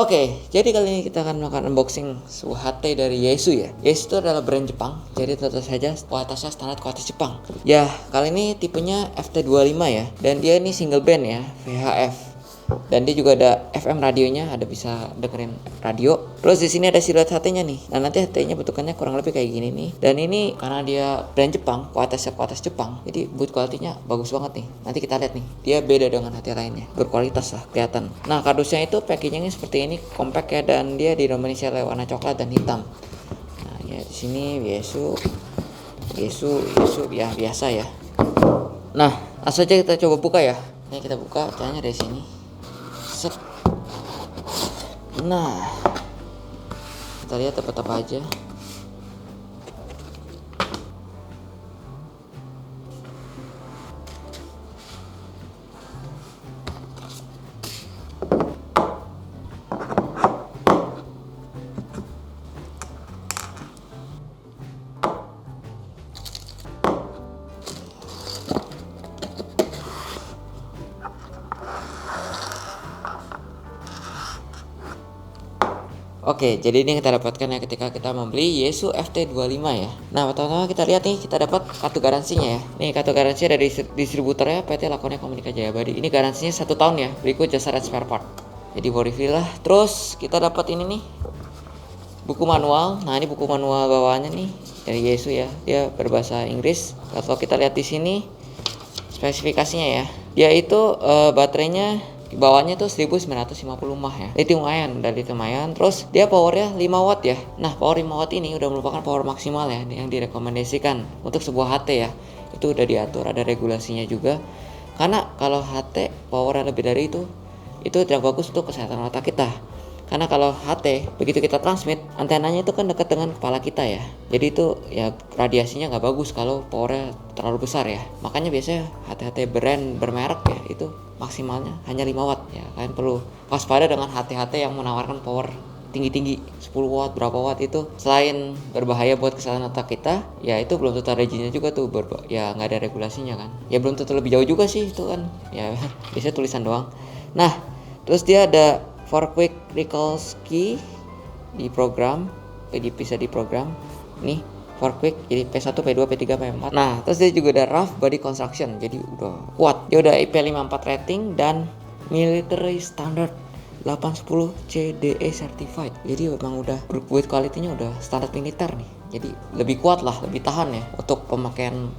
Oke, jadi kali ini kita akan melakukan unboxing sebuah HT dari Yaesu ya. Yaesu itu adalah brand Jepang, jadi tentu saja kualitasnya standar kualitas Jepang. Ya, kali ini tipenya FT25 ya, dan dia ini single band ya, VHF. Dan dia juga ada FM radionya, ada bisa dengerin radio. Terus di sini ada siluet HT-nya nih. Nah, nanti HT-nya bentukannya kurang lebih kayak gini nih. Dan ini karena dia brand Jepang, kualitas Jepang, jadi boot quality-nya bagus banget nih. Nanti kita lihat nih, dia beda dengan HT lainnya, berkualitas lah kelihatan. Nah, kardusnya itu packagingnya seperti ini, compact ya, dan dia didominasi oleh warna coklat dan hitam. Nah, ya di sini Yaesu ya biasa ya. Nah, langsung aja kita coba buka ya. Ini kita buka caranya dari sini. Set. Nah, kita lihat dapat apa aja. Oke, jadi ini kita dapatkan ya ketika kita membeli Yaesu FT25 ya. Nah, pertama kita lihat nih, kita dapat kartu garansinya ya. Nih, kartu garansinya dari distributornya PT Lakonia Komunika Jayabadi. Ini garansinya 1 tahun ya, berikut jasa dan spare part. Jadi body fill lah. Terus kita dapat ini nih, buku manual. Nah, ini buku manual bawaannya nih dari Yaesu ya. Dia berbahasa Inggris. Kalau kita lihat di sini spesifikasinya ya, dia itu baterainya di bawahnya tuh 1950 mAh ya. Lithium ion dan lithium ion. Terus dia powernya 5 watt ya. Nah, power 5 watt ini udah merupakan power maksimal ya yang direkomendasikan untuk sebuah HT ya. Itu udah diatur, ada regulasinya juga. Karena kalau HT powernya lebih dari itu tidak bagus untuk kesehatan mata kita. Karena kalau HT begitu kita transmit, antenanya itu kan dekat dengan kepala kita ya. Jadi itu ya radiasinya nggak bagus kalau powernya terlalu besar ya. Makanya biasanya HT-HT brand bermerek ya itu maksimalnya hanya 5 watt ya. Kalian perlu waspada dengan HT-HT yang menawarkan power tinggi-tinggi 10 watt berapa watt. Itu selain berbahaya buat kesehatan mata kita, ya itu belum tentu ada izinnya juga tuh, ya nggak ada regulasinya kan. Ya belum tentu lebih jauh juga sih itu kan. Ya biasanya tulisan doang. Nah, terus dia ada for quick recall key di program, bisa di program nih for quick, jadi P1, P2, P3, P4. Nah, terus dia juga ada rough body construction, jadi udah kuat. Dia udah IP54 rating dan military standard 810 CDE certified. Jadi memang udah build quality-nya udah standar militer nih. Jadi lebih kuat lah, lebih tahan ya untuk pemakaian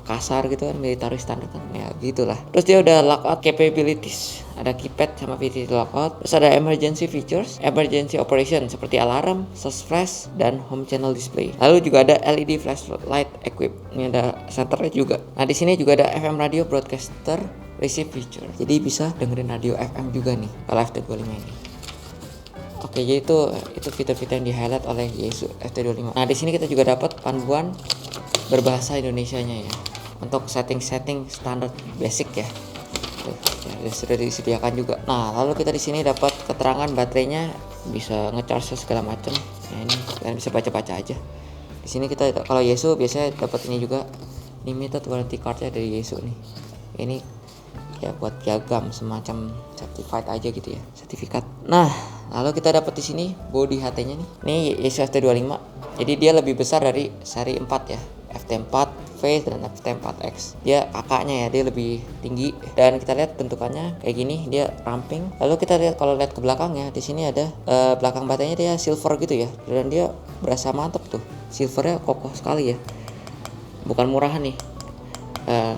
kasar gitu kan, military standard kan ya gitulah. Terus dia udah lockout capabilities, ada keypad sama VCC lockout. Terus ada emergency features, emergency operation seperti alarm, sus flash, dan home channel display. Lalu juga ada LED flashlight equip. Ini ada senternya juga. Nah, di sini juga ada FM radio broadcaster receive feature. Jadi bisa dengerin radio FM juga nih kalau FT25 ini. Oke, jadi itu fitur-fitur yang di highlight oleh Yaesu FT25. Nah, di sini kita juga dapat panduan berbahasa Indonesianya ya. Untuk setting-setting standar basic ya. Sudah disediakan juga. Nah, lalu kita di sini dapat keterangan baterainya, bisa ngecharge segala macam. Nah, ini kalian bisa baca-baca aja. Di sini kita kalau Yaesu biasanya dapat ini juga, limited warranty card-nya dari Yaesu nih. Ini ya buat piagam semacam certified aja gitu ya, sertifikat. Nah, lalu kita dapat di sini body HT-nya nih. Ini Yaesu FT25. Jadi dia lebih besar dari seri 4 ya. FT4 V dan FT4X. Dia kakaknya ya, dia lebih tinggi. Dan kita lihat bentukannya kayak gini, dia ramping. Lalu kita lihat kalau lihat ke belakangnya, di sini ada belakang baterainya dia silver gitu ya. Dan dia berasa mantap tuh. Silvernya kokoh sekali ya. Bukan murahan nih.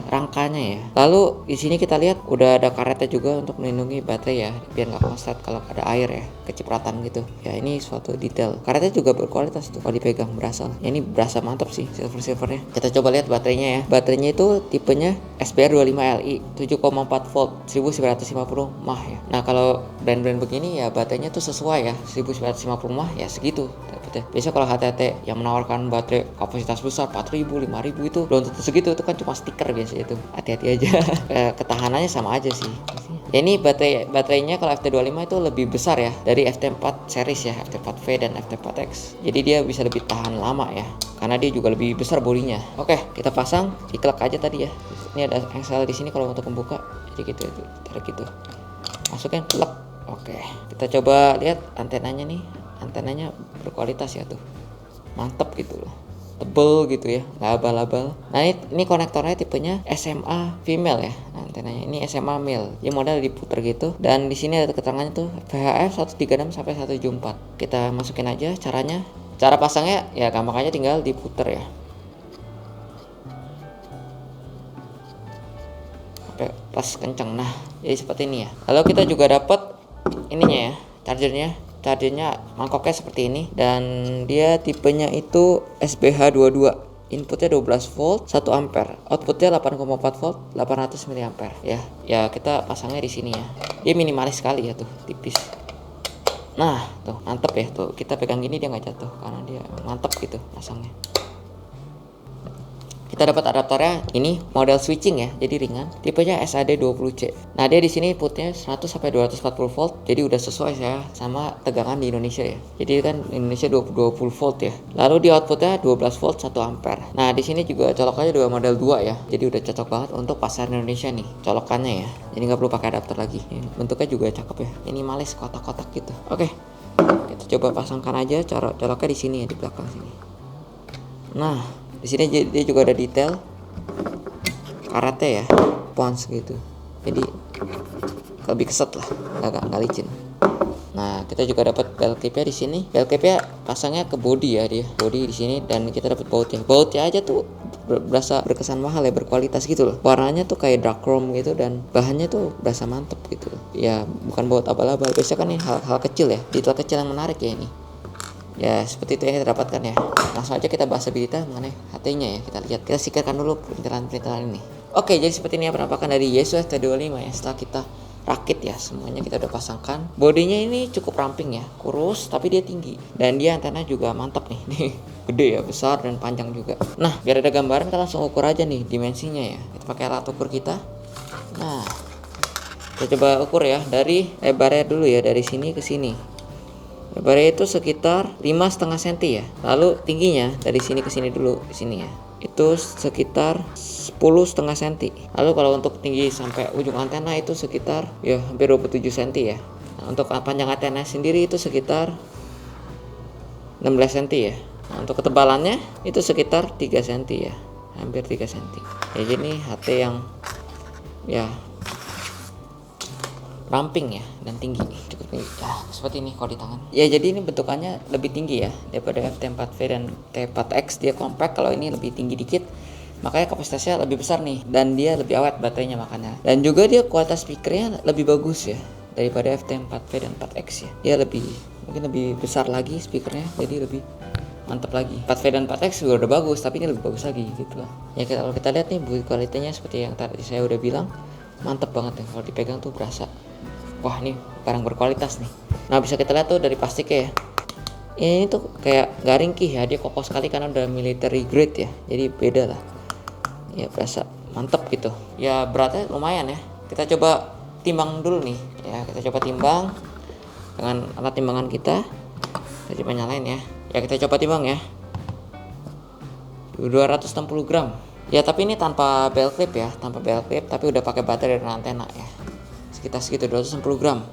Rangkanya ya. Lalu di sini kita lihat udah ada karetnya juga untuk melindungi baterai ya, biar nggak konslet kalau ada air ya, kecipratan gitu. Ya ini suatu detail. Karetnya juga berkualitas tuh kalau dipegang berasa. Ya, ini berasa mantap sih silvernya. Kita coba lihat baterainya ya. Baterainya itu tipenya SBR25Li 7,4 volt 1950 mAh ya. Nah, kalau brand-brand begini ya baterainya tuh sesuai ya, 1950 mAh ya segitu. Biasanya kalau HT-HT yang menawarkan baterai kapasitas besar 4000, 5000 itu belum tentu segitu, itu kan cuma stiker biasanya itu. Hati-hati aja. Ketahanannya sama aja sih. Ya, ini baterainya kalau FT25 itu lebih besar ya dari FT4 series ya, FT4V dan FT4X. Jadi dia bisa lebih tahan lama ya, karena dia juga lebih besar bodinya. Oke, kita pasang, diklek aja tadi ya. Ini ada engsel di sini kalau untuk membuka. Jadi gitu, tarik gitu. Masukin, klek. Oke, kita coba lihat antenanya nih. Antenanya berkualitas ya tuh, mantep gitu loh, tebel gitu ya, nggak abal-abal. Nah ini konektornya tipenya SMA female ya. Nah, antenanya ini SMA male, jadi model diputer gitu. Dan di sini ada keterangannya tuh VHF 136 sampai 174. Kita masukin aja caranya. Cara pasangnya ya gampang aja, tinggal diputer ya sampai pas kenceng. Nah jadi seperti ini ya. Lalu kita juga dapat ininya ya, chargernya mangkoknya seperti ini, dan dia tipenya itu SBH22. Inputnya 12 volt 1 ampere, outputnya 8,4 volt 800 mA ya. Ya kita pasangnya di sini ya. Dia minimalis sekali ya tuh, tipis. Nah tuh mantep ya tuh, kita pegang gini dia nggak jatuh karena dia mantep gitu pasangnya. Kita dapat adaptornya ini model switching ya, jadi ringan, tipenya SAD20C. Nah dia di sini putnya 100 sampai 240 volt, jadi udah sesuai saya sama tegangan di Indonesia ya. Jadi kan Indonesia 20 volt ya. Lalu di outputnya 12 volt 1 ampere. Nah di sini juga colokannya juga model 2 ya, jadi udah cocok banget untuk pasar Indonesia nih colokannya ya. Jadi nggak perlu pakai adaptor lagi. Bentuknya juga cakep ya, minimalis kotak-kotak gitu. Oke, kita coba pasangkan aja. Cara coloknya di sini ya, di belakang sini. Nah di sini dia juga ada detail karetnya ya, pons gitu, jadi lebih keset lah, nggak licin. Nah kita juga dapat belt clipnya di sini. Belt clipnya pasangnya ke body ya, dia body di sini, dan kita dapat bautnya aja tuh berasa berkesan mahal ya, berkualitas gitu loh. Warnanya tuh kayak dark chrome gitu, dan bahannya tuh berasa mantep gitu loh. Ya bukan baut abal-abal. Biasanya kan ini hal-hal kecil ya, detail kecil yang menarik ya ini. Ya seperti itu yang kita dapatkan ya. Langsung aja kita bahas lebih detail mengenai HT-nya ya. Kita lihat, kita sikirkan dulu perintilan-perintilan ini. Oke, jadi seperti ini ya penampakan dari Yaesu FT25 ya. Setelah kita rakit ya, semuanya kita udah pasangkan. Bodinya ini cukup ramping ya, kurus tapi dia tinggi, dan dia antena juga mantap nih. Nih gede ya, besar dan panjang juga. Nah biar ada gambaran, kita langsung ukur aja nih dimensinya ya. Kita pakai alat ukur kita. Nah kita coba ukur ya dari lebarnya dulu ya, dari sini ke sini. Lebarnya itu sekitar 5,5 cm ya. Lalu tingginya dari sini ke sini dulu, di sini ya, itu sekitar 10,5 cm. Lalu kalau untuk tinggi sampai ujung antena itu sekitar ya hampir 27 cm ya. Nah, untuk panjang antena sendiri itu sekitar 16 cm ya. Nah, untuk ketebalannya itu sekitar 3 cm ya, hampir 3 cm. Ya jadi HT yang ya ramping ya dan tinggi, cukup tinggi. Seperti ini kalau di tangan. Ya jadi ini bentukannya lebih tinggi ya daripada FT4V dan T4X. Dia compact, kalau ini lebih tinggi dikit, makanya kapasitasnya lebih besar nih, dan dia lebih awet baterainya makanya. Dan juga dia kualitas speakernya lebih bagus ya daripada FT4V dan 4X ya. Dia mungkin lebih besar lagi speakernya, jadi lebih mantap lagi. 4V dan 4X juga udah bagus, tapi ini lebih bagus lagi gitu lah. Ya kalau kita lihat nih build kualitasnya seperti yang tadi saya udah bilang, mantep banget ya, kalau dipegang tuh berasa wah ini barang berkualitas nih. Nah bisa kita lihat tuh dari plastiknya ya, ini tuh kayak gak ringkih ya, dia kokoh sekali karena udah military grade ya, jadi beda lah ya, berasa mantep gitu ya. Beratnya lumayan ya. Kita coba timbang dulu nih ya, kita coba timbang dengan alat timbangan kita. Kita coba nyalain ya, kita coba timbang ya, 260 gram ya, tapi ini tanpa belt clip ya, tapi udah pakai baterai dan antena ya, sekitar segitu 260 gram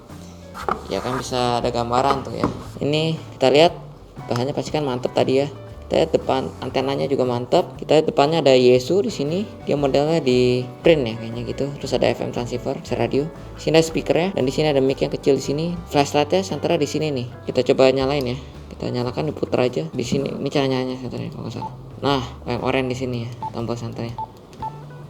ya kan. Bisa ada gambaran tuh ya. Ini kita lihat bahannya pasti kan mantep tadi ya. Kita lihat depan antenanya juga mantap. Kita lihat depannya ada Yaesu di sini, dia modelnya di print ya kayaknya gitu. Terus ada FM transceiver, bisa radio. Di sini ada speakernya, dan di sini ada mic yang kecil di sini. Flashlightnya senternya di sini nih. Kita coba nyalain ya. Kita nyalakan, diputer aja di sini. Ini cara nyalanya senternya kalau nggak salah. Nah yang oranye di sini ya, tombol senternya.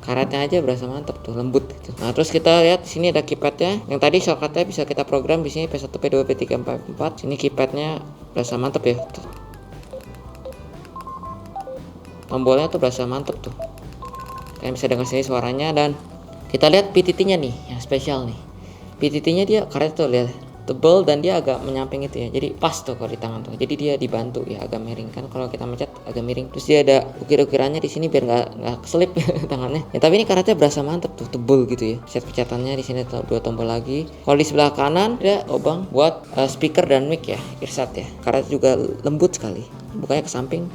Karetnya aja berasa mantap tuh, lembut gitu. Nah terus kita lihat di sini ada keypadnya. Yang tadi shortcutnya bisa kita program di sini P1, P2, P3, P4. Sini keypadnya berasa mantap ya. Tombolnya tuh berasa mantap tuh. Kalian bisa dengar sini suaranya. Dan kita lihat PTT-nya nih, yang spesial nih. PTT-nya dia karet tuh lihat, tebel, dan dia agak menyamping itu ya, jadi pas tuh kalau di tangan tuh. Jadi dia dibantu ya, agak miring kan kalau kita mencet agak miring. Terus dia ada ukir-ukirannya di sini biar nggak keselip tangannya ya. Tapi ini karetnya berasa mantep tuh, tebel gitu ya. Pencet-pencetannya di sini dua tombol lagi. Kalau di sebelah kanan ada lubang buat speaker dan mic ya, earset ya. Karetnya juga lembut sekali, bukanya ke samping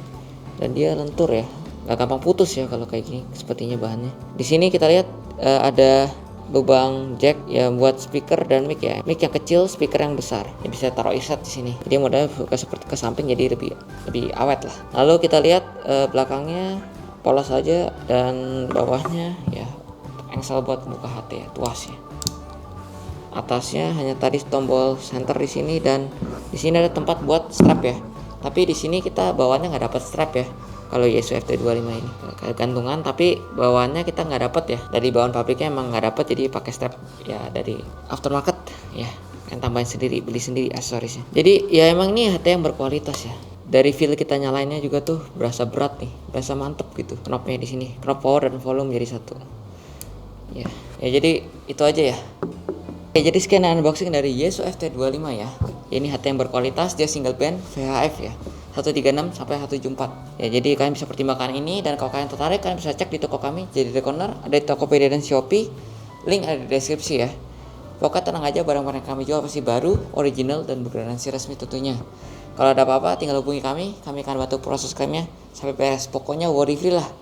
dan dia lentur ya, nggak gampang putus ya kalau kayak gini sepertinya bahannya. Di sini kita lihat ada lubang jack ya buat speaker dan mic ya. Mic yang kecil, speaker yang besar. Ya, bisa taruh earset di sini. Jadi modelnya seperti ke samping jadi lebih awet lah. Lalu kita lihat belakangnya polos aja dan bawahnya ya engsel buat buka HT ya, tuas ya. Atasnya hanya tadi tombol center di sini dan di sini ada tempat buat strap ya. Tapi di sini kita bawaannya nggak dapat strap ya. Kalau Yaesu FT25 ini gantungan, tapi bawaannya kita nggak dapat ya. Dari bawaan pabriknya emang nggak dapat, jadi pakai strap ya dari aftermarket ya. Yang tambahin sendiri, beli sendiri aksesorisnya. Jadi ya emang ini HT yang berkualitas ya. Dari feel kita nyalainnya juga tuh berasa berat nih, berasa mantep gitu. Knopnya di sini, knop power dan volume jadi satu. Ya jadi itu aja ya. Oke, jadi sekian unboxing dari Yaesu FT25 ya. Ini HT yang berkualitas, dia single band VHF ya. 136 sampai 174. Ya, jadi kalian bisa pertimbangkan ini, dan kalau kalian tertarik kalian bisa cek di toko kami jadi Recorner, ada di Tokopedia dan Shopee. Link ada di deskripsi ya. Pokoknya tenang aja, barang-barang kami jual pasti baru, original dan bergaransi resmi tentunya. Kalau ada apa-apa tinggal hubungi kami akan bantu proses klaimnya sampai beres. Pokoknya worry free lah.